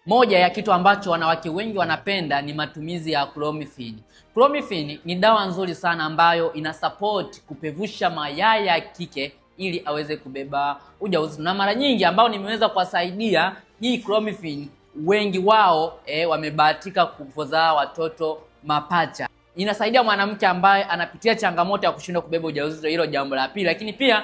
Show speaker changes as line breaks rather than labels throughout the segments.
Moja ya kitu ambacho wanawake wengi wanapenda ni matumizi ya clomiphene. Clomiphene ni dawa nzuri sana ambayo ina support kupevusha mayai ya kike ili aweze kubeba ujauzito. Na mara nyingi ambao nimeweza kuwasaidia hii clomiphene, wengi wao wamebahatika kuzaa watoto mapacha. Inasaidia mwanamke ambaye anapitia changamoto ya kushindwa kubeba ujauzito, hilo jambo la pili. Lakini pia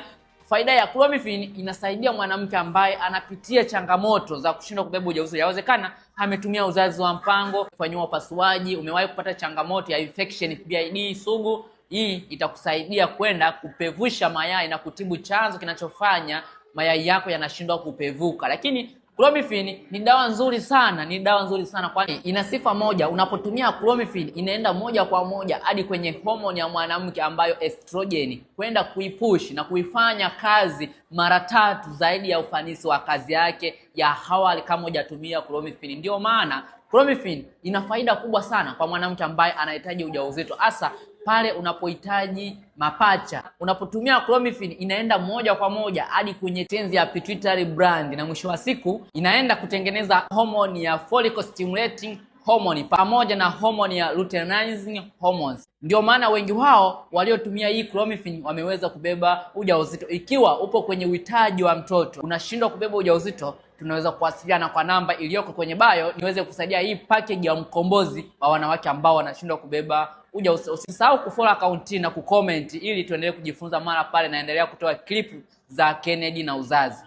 faida ya clomiphene inasaidia mwanamke ambaye anapitia changamoto za kushindwa kubeba ujauzito. Yawezekana ametumia uzazi wa mpango, kufanywa upasuaji, umewahi kupata changamoto ya infection PID sugu. Hii itakusaidia kwenda kupevusha mayai na kutibu chanzo kinachofanya mayai yako yanashindwa kupevuka. Lakini clomiphene ni dawa nzuri sana, kwani ina sifa moja. Unapotumia clomiphene inaenda moja kwa moja hadi kwenye homoni ya mwanamke ambayo estrogen, kwenda kuipush na kuifanya kazi mara 3 zaidi ya ufanisi wa kazi yake ya awali kama hujatumia clomiphene. Ndio maana clomiphene ina faida kubwa sana kwa mwanamke ambaye anahitaji ujauzito, hasa pale unapohitaji mapacha. Unapotumia clomiphene inaenda moja kwa moja hadi kwenye tenzi ya pituitary gland, na mwisho wa siku inaenda kutengeneza homoni ya follicle stimulating hormone pamoja na homoni ya luteinizing hormones. Ndio maana wengi wao waliotumia hii clomiphene wameweza kubeba ujauzito. Ikiwa upo kwenye uhitaji wa mtoto, unashindwa kubeba ujauzito, tunaweza kuwasiliana kwa namba iliyoko kwenye bio niweze kusaidia hii package ya mkombozi wa wanawake ambao wanashindwa kubeba ujauzito. Usisahau kufollow account na kucomment ili tuendelee kujifunza mara pale naendelea kutoa clip za Kennedy na uzazi.